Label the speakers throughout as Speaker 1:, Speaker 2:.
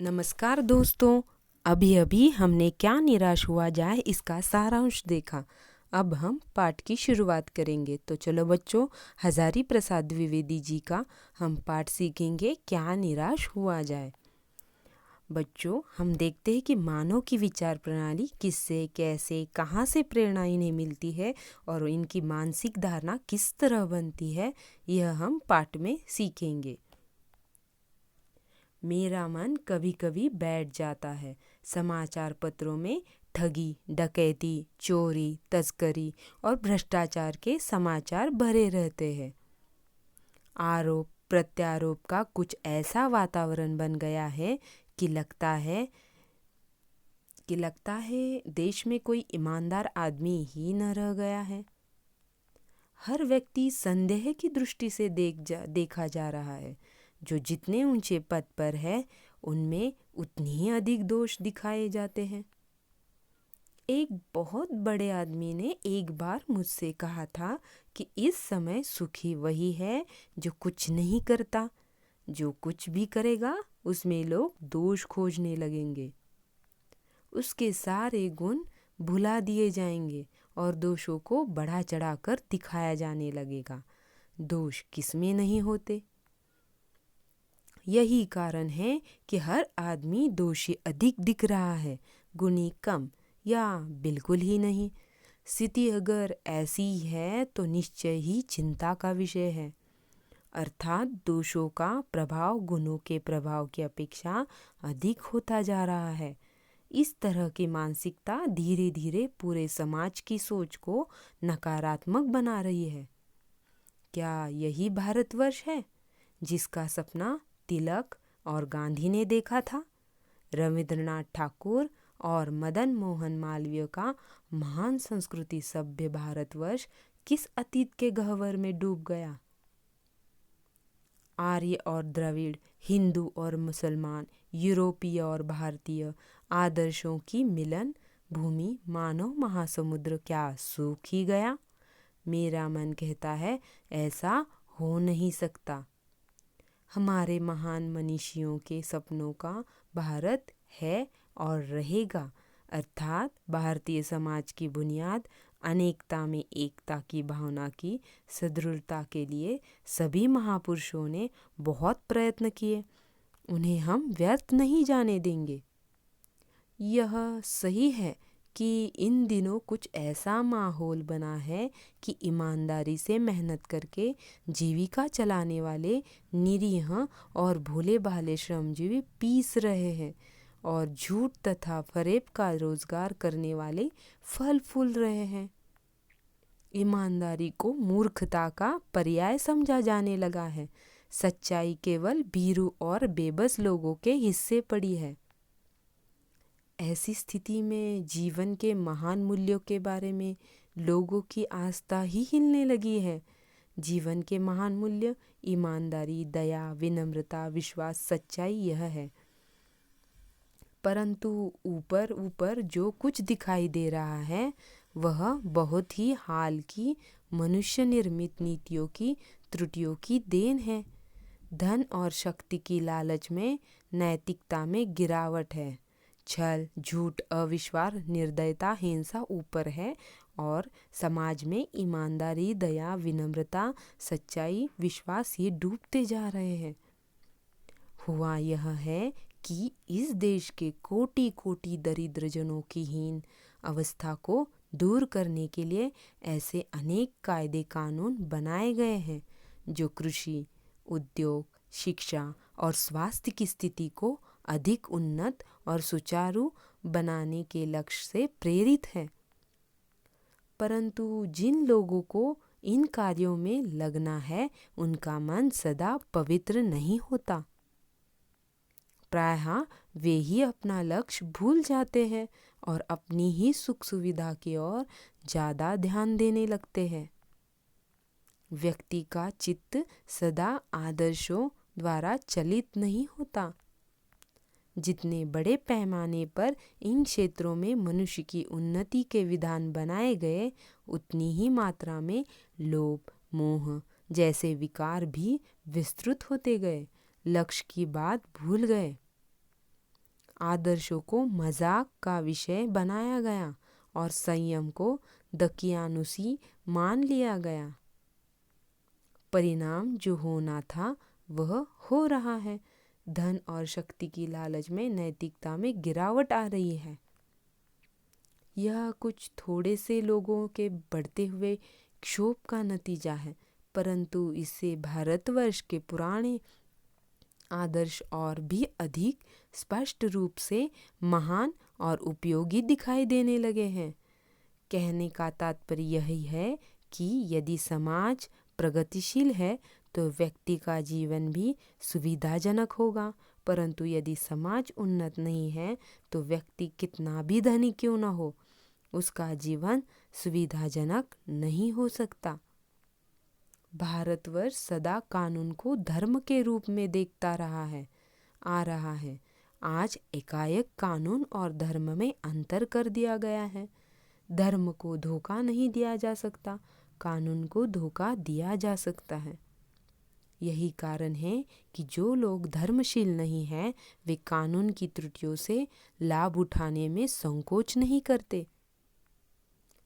Speaker 1: नमस्कार दोस्तों। अभी अभी हमने क्या निराश हुआ जाए इसका सारांश देखा। अब हम पाठ की शुरुआत करेंगे। तो चलो बच्चों, हजारी प्रसाद द्विवेदी जी का हम पाठ सीखेंगे, क्या निराश हुआ जाए। बच्चों, हम देखते हैं कि मानव की विचार प्रणाली किससे, कैसे, कहाँ से प्रेरणा इन्हें मिलती है और इनकी मानसिक धारणा किस तरह बनती है, यह हम पाठ में सीखेंगे। मेरा मन कभी कभी बैठ जाता है। समाचार पत्रों में ठगी, डकैती, चोरी, तस्करी और भ्रष्टाचार के समाचार भरे रहते हैं। आरोप प्रत्यारोप का कुछ ऐसा वातावरण बन गया है कि लगता है देश में कोई ईमानदार आदमी ही न रह गया है। हर व्यक्ति संदेह की दृष्टि से देखा जा रहा है। जो जितने ऊंचे पद पर है उनमें उतनी ही अधिक दोष दिखाए जाते हैं। एक बहुत बड़े आदमी ने एक बार मुझसे कहा था कि इस समय सुखी वही है जो कुछ नहीं करता। जो कुछ भी करेगा उसमें लोग दोष खोजने लगेंगे। उसके सारे गुण भुला दिए जाएंगे और दोषों को बढ़ा चढ़ाकर दिखाया जाने लगेगा। दोष किसमें नहीं होते। यही कारण है कि हर आदमी दोषी अधिक दिख रहा है, गुणी कम या बिल्कुल ही नहीं। स्थिति अगर ऐसी है तो निश्चय ही चिंता का विषय है। अर्थात दोषों का प्रभाव गुणों के प्रभाव की अपेक्षा अधिक होता जा रहा है। इस तरह की मानसिकता धीरे धीरे पूरे समाज की सोच को नकारात्मक बना रही है। क्या यही भारतवर्ष है जिसका सपना तिलक और गांधी ने देखा था? रविंद्रनाथ ठाकुर और मदन मोहन मालवीय का महान संस्कृति सभ्य भारतवर्ष किस अतीत के गह्वर में डूब गया? आर्य और द्रविड़, हिंदू और मुसलमान, यूरोपीय और भारतीय आदर्शों की मिलन भूमि मानव महासमुद्र क्या सूख ही गया? मेरा मन कहता है ऐसा हो नहीं सकता। हमारे महान मनीषियों के सपनों का भारत है और रहेगा। अर्थात भारतीय समाज की बुनियाद अनेकता में एकता की भावना की सुदृढ़ता के लिए सभी महापुरुषों ने बहुत प्रयत्न किए। उन्हें हम व्यर्थ नहीं जाने देंगे। यह सही है कि इन दिनों कुछ ऐसा माहौल बना है कि ईमानदारी से मेहनत करके जीविका चलाने वाले निरीह और भोले भाले श्रमजीवी पीस रहे हैं और झूठ तथा फरेब का रोजगार करने वाले फल फूल रहे हैं। ईमानदारी को मूर्खता का पर्याय समझा जाने लगा है। सच्चाई केवल भीरू और बेबस लोगों के हिस्से पड़ी है। ऐसी स्थिति में जीवन के महान मूल्यों के बारे में लोगों की आस्था ही हिलने लगी है। जीवन के महान मूल्य ईमानदारी, दया, विनम्रता, विश्वास, सच्चाई यह है। परंतु ऊपर ऊपर जो कुछ दिखाई दे रहा है वह बहुत ही हाल की मनुष्य निर्मित नीतियों की त्रुटियों की देन है। धन और शक्ति की लालच में नैतिकता में गिरावट है। छल, झूठ, अविश्वास, निर्दयता, हिंसा ऊपर है और समाज में ईमानदारी, दया, विनम्रता, सच्चाई, विश्वास ये डूबते जा रहे हैं। हुआ यह है कि इस देश के कोटि कोटि दरिद्र जनों की हीन अवस्था को दूर करने के लिए ऐसे अनेक कायदे कानून बनाए गए हैं जो कृषि, उद्योग, शिक्षा और स्वास्थ्य की स्थिति को अधिक उन्नत और सुचारू बनाने के लक्ष्य से प्रेरित है। परंतु जिन लोगों को इन कार्यों में लगना है उनका मन सदा पवित्र नहीं होता। प्रायः वे ही अपना लक्ष्य भूल जाते हैं और अपनी ही सुख सुविधा की ओर ज़्यादा ध्यान देने लगते हैं। व्यक्ति का चित्त सदा आदर्शों द्वारा चलित नहीं होता। जितने बड़े पैमाने पर इन क्षेत्रों में मनुष्य की उन्नति के विधान बनाए गए उतनी ही मात्रा में लोभ, मोह जैसे विकार भी विस्तृत होते गए। लक्ष्य की बात भूल गए। आदर्शों को मजाक का विषय बनाया गया और संयम को दकियानुसी मान लिया गया। परिणाम जो होना था वह हो रहा है। धन और शक्ति की लालच में नैतिकता में गिरावट आ रही है। यह कुछ थोड़े से लोगों के बढ़ते हुए क्षोभ का नतीजा है, परंतु इससे भारतवर्ष के पुराने आदर्श और भी अधिक स्पष्ट रूप से महान और उपयोगी दिखाई देने लगे हैं। कहने का तात्पर्य यही है कि यदि समाज प्रगतिशील है तो व्यक्ति का जीवन भी सुविधाजनक होगा, परंतु यदि समाज उन्नत नहीं है तो व्यक्ति कितना भी धनी क्यों न हो, उसका जीवन सुविधाजनक नहीं हो सकता। भारतवर्ष सदा कानून को धर्म के रूप में देखता आ रहा है। आज एकाएक कानून और धर्म में अंतर कर दिया गया है। धर्म को धोखा नहीं दिया जा सकता, कानून को धोखा दिया जा सकता है। यही कारण है कि जो लोग धर्मशील नहीं हैं वे कानून की त्रुटियों से लाभ उठाने में संकोच नहीं करते।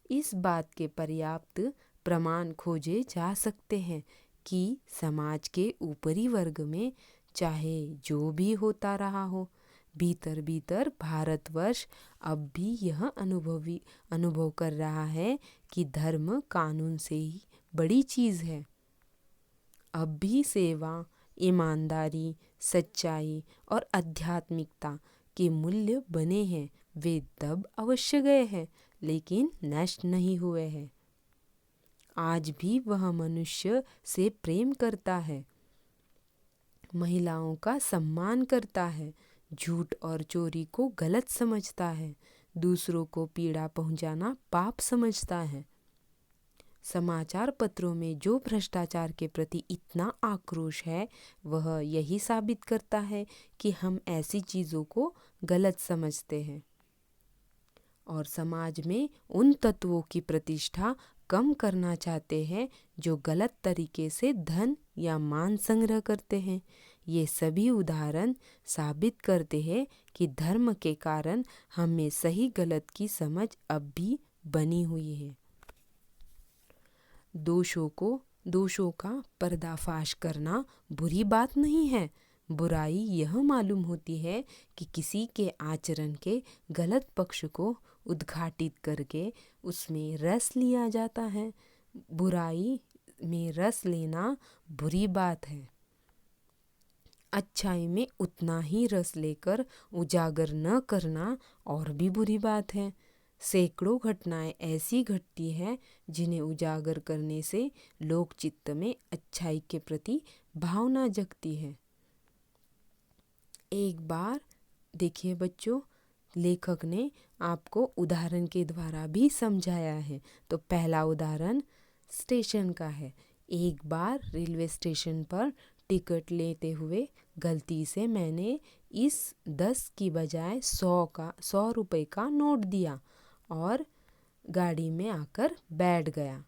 Speaker 1: इस बात के पर्याप्त प्रमाण खोजे जा सकते हैं कि समाज के ऊपरी वर्ग में चाहे जो भी होता रहा हो, भीतर भीतर भारतवर्ष अब भी यह अनुभव कर रहा है कि धर्म कानून से ही बड़ी चीज़ है। अब भी सेवा, ईमानदारी, सच्चाई और आध्यात्मिकता के मूल्य बने हैं। वे तब अवश्य गए हैं लेकिन नष्ट नहीं हुए हैं। आज भी वह मनुष्य से प्रेम करता है, महिलाओं का सम्मान करता है, झूठ और चोरी को गलत समझता है, दूसरों को पीड़ा पहुंचाना पाप समझता है। समाचार पत्रों में जो भ्रष्टाचार के प्रति इतना आक्रोश है वह यही साबित करता है कि हम ऐसी चीज़ों को गलत समझते हैं और समाज में उन तत्वों की प्रतिष्ठा कम करना चाहते हैं जो गलत तरीके से धन या मान संग्रह करते हैं। ये सभी उदाहरण साबित करते हैं कि धर्म के कारण हमें सही गलत की समझ अब भी बनी हुई है। दोषों का पर्दाफाश करना बुरी बात नहीं है। बुराई यह मालूम होती है कि किसी के आचरण के गलत पक्ष को उद्घाटित करके उसमें रस लिया जाता है। बुराई में रस लेना बुरी बात है। अच्छाई में उतना ही रस लेकर उजागर न करना और भी बुरी बात है। सैकड़ों घटनाएं ऐसी घटती हैं जिन्हें उजागर करने से लोक चित्त में अच्छाई के प्रति भावना जगती है। एक बार देखिए बच्चों, लेखक ने आपको उदाहरण के द्वारा भी समझाया है। तो पहला उदाहरण स्टेशन का है। एक बार रेलवे स्टेशन पर टिकट लेते हुए गलती से मैंने इस 10 की बजाय 100 रुपए का नोट दिया और गाड़ी में आकर बैठ गया।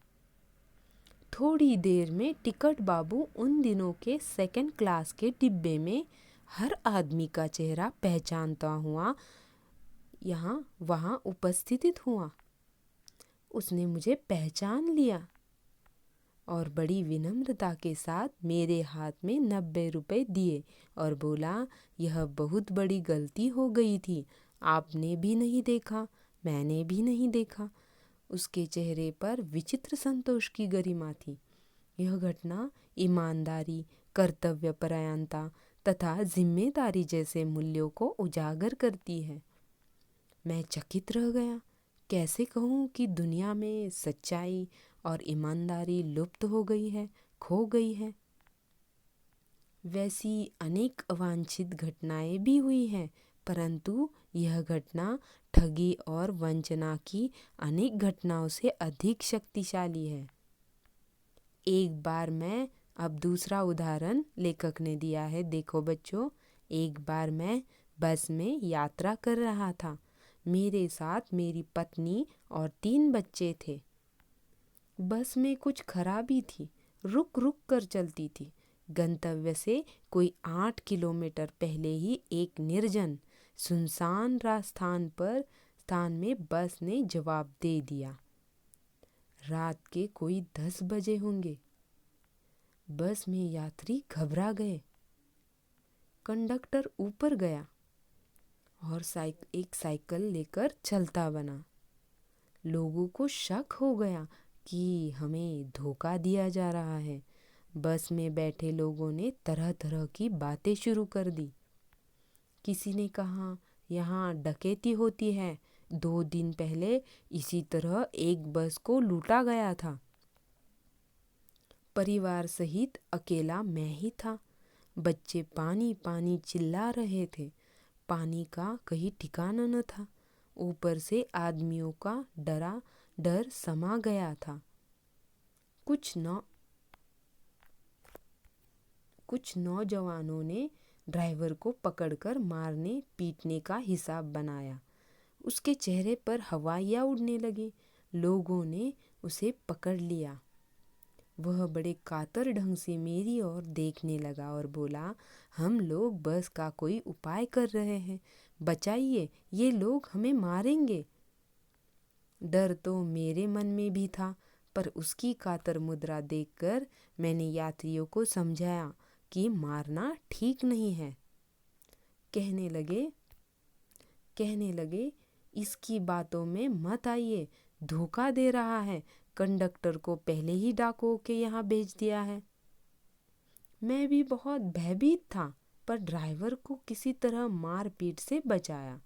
Speaker 1: थोड़ी देर में टिकट बाबू उन दिनों के सेकंड क्लास के डिब्बे में हर आदमी का चेहरा पहचानता हुआ वहाँ उपस्थित हुआ। उसने मुझे पहचान लिया और बड़ी विनम्रता के साथ मेरे हाथ में 90 रुपए दिए और बोला, यह बहुत बड़ी गलती हो गई थी, आपने भी नहीं देखा, मैंने भी नहीं देखा। उसके चेहरे पर विचित्र संतोष की गरिमा थी। यह घटना ईमानदारी, कर्तव्यपरायणता तथा जिम्मेदारी जैसे मूल्यों को उजागर करती है। मैं चकित रह गया। कैसे कहूँ कि दुनिया में सच्चाई और ईमानदारी लुप्त हो गई है, खो गई है। वैसी अनेक अवांछित घटनाएं भी हुई हैं, परंतु यह घटना ठगी और वंचना की अनेक घटनाओं से अधिक शक्तिशाली है। एक बार मैं अब दूसरा उदाहरण लेखक ने दिया है। देखो बच्चों, एक बार मैं बस में यात्रा कर रहा था। मेरे साथ मेरी पत्नी और 3 बच्चे थे। बस में कुछ खराबी थी, रुक रुक कर चलती थी। गंतव्य से कोई 8 किलोमीटर पहले ही एक निर्जन सुनसान स्थान में बस ने जवाब दे दिया। रात के कोई 10 बजे होंगे। बस में यात्री घबरा गए। कंडक्टर ऊपर गया और एक साइकिल लेकर चलता बना। लोगों को शक हो गया कि हमें धोखा दिया जा रहा है। बस में बैठे लोगों ने तरह तरह की बातें शुरू कर दी। किसी ने कहा, यहाँ डकैती होती है, 2 दिन पहले इसी तरह एक बस को लूटा गया था। परिवार सहित अकेला मैं ही था। बच्चे पानी पानी चिल्ला रहे थे। पानी का कहीं ठिकाना न था। ऊपर से आदमियों का डर समा गया था। कुछ नौजवानों ने ड्राइवर को पकड़कर मारने पीटने का हिसाब बनाया। उसके चेहरे पर हवाइयाँ उड़ने लगी। लोगों ने उसे पकड़ लिया। वह बड़े कातर ढंग से मेरी ओर देखने लगा और बोला, हम लोग बस का कोई उपाय कर रहे हैं, बचाइए, ये लोग हमें मारेंगे। डर तो मेरे मन में भी था, पर उसकी कातर मुद्रा देखकर मैंने यात्रियों को समझाया कि मारना ठीक नहीं है। कहने लगे इसकी बातों में मत आइए, धोखा दे रहा है, कंडक्टर को पहले ही डाकुओं के यहाँ भेज दिया है। मैं भी बहुत भयभीत था, पर ड्राइवर को किसी तरह मारपीट से बचाया।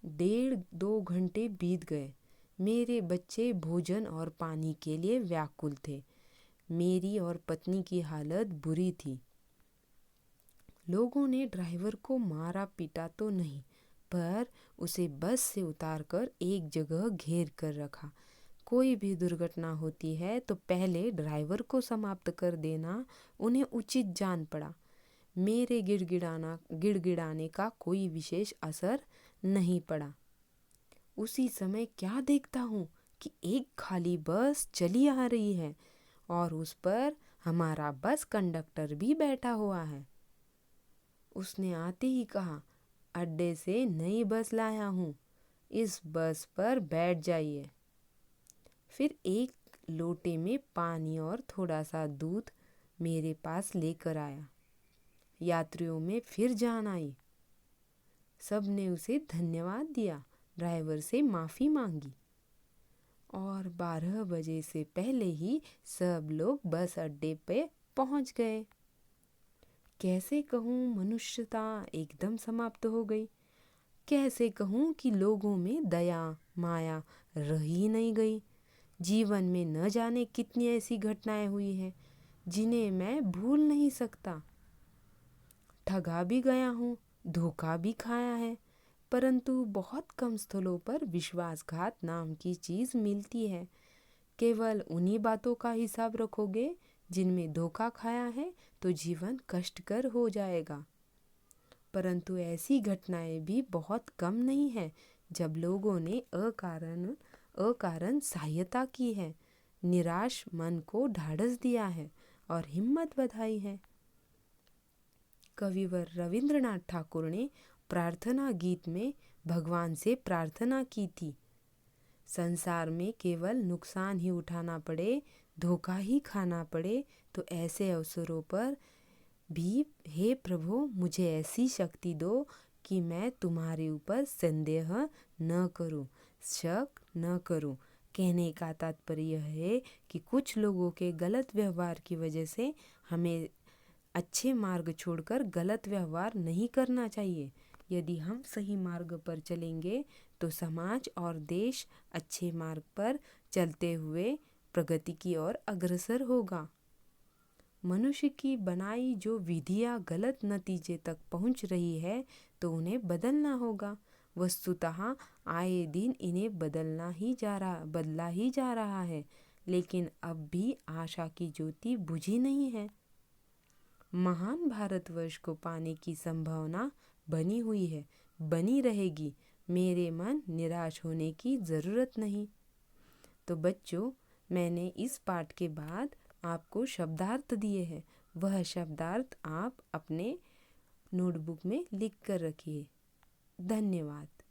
Speaker 1: 1.5-2 घंटे बीत गए। मेरे बच्चे भोजन और पानी के लिए व्याकुल थे। मेरी और पत्नी की हालत बुरी थी। लोगों ने ड्राइवर को मारा पीटा तो नहीं, पर उसे बस से उतारकर एक जगह घेर कर रखा। कोई भी दुर्घटना होती है तो पहले ड्राइवर को समाप्त कर देना उन्हें उचित जान पड़ा। मेरे गिड़गिड़ाने का कोई विशेष असर नहीं पड़ा। उसी समय क्या देखता हूँ कि एक खाली बस चली आ रही है और उस पर हमारा बस कंडक्टर भी बैठा हुआ है। उसने आते ही कहा, अड्डे से नई बस लाया हूँ, इस बस पर बैठ जाइए। फिर एक लोटे में पानी और थोड़ा सा दूध मेरे पास लेकर आया। यात्रियों में फिर जान आई। सब ने उसे धन्यवाद दिया, ड्राइवर से माफ़ी मांगी और 12 बजे से पहले ही सब लोग बस अड्डे पे पहुंच गए। कैसे कहूँ, मनुष्यता एकदम समाप्त हो गई। कैसे कहूँ कि लोगों में दया माया रह ही नहीं गई। जीवन में न जाने कितनी ऐसी घटनाएं हुई हैं जिन्हें मैं भूल नहीं सकता। ठगा भी गया हूँ, धोखा भी खाया है, परंतु बहुत कम स्थलों पर विश्वासघात नाम की चीज़ मिलती है। केवल उन्हीं बातों का हिसाब रखोगे जिनमें धोखा खाया है तो जीवन कष्टकर हो जाएगा। परंतु ऐसी घटनाएं भी बहुत कम नहीं है जब लोगों ने अकारण सहायता की है, निराश मन को ढाढ़स दिया है और हिम्मत बधाई है। कविवर रविंद्रनाथ ठाकुर ने प्रार्थना गीत में भगवान से प्रार्थना की थी, संसार में केवल नुकसान ही उठाना पड़े, धोखा ही खाना पड़े तो ऐसे अवसरों पर भी हे प्रभु मुझे ऐसी शक्ति दो कि मैं तुम्हारे ऊपर संदेह न करूं, शक न करूं। कहने का तात्पर्य यह है कि कुछ लोगों के गलत व्यवहार की वजह से हमें अच्छे मार्ग छोड़कर गलत व्यवहार नहीं करना चाहिए। यदि हम सही मार्ग पर चलेंगे तो समाज और देश अच्छे मार्ग पर चलते हुए प्रगति की ओर अग्रसर होगा। मनुष्य की बनाई जो विधियां गलत नतीजे तक पहुंच रही है तो उन्हें बदलना होगा। वस्तुतः आए दिन इन्हें बदला ही जा रहा है, लेकिन अब भी आशा की ज्योति बुझी नहीं है। महान भारतवर्ष को पाने की संभावना बनी हुई है, बनी रहेगी। मेरे मन निराश होने की ज़रूरत नहीं। तो बच्चों, मैंने इस पाठ के बाद आपको शब्दार्थ दिए हैं। वह शब्दार्थ आप अपने नोटबुक में लिख कर रखिए। धन्यवाद।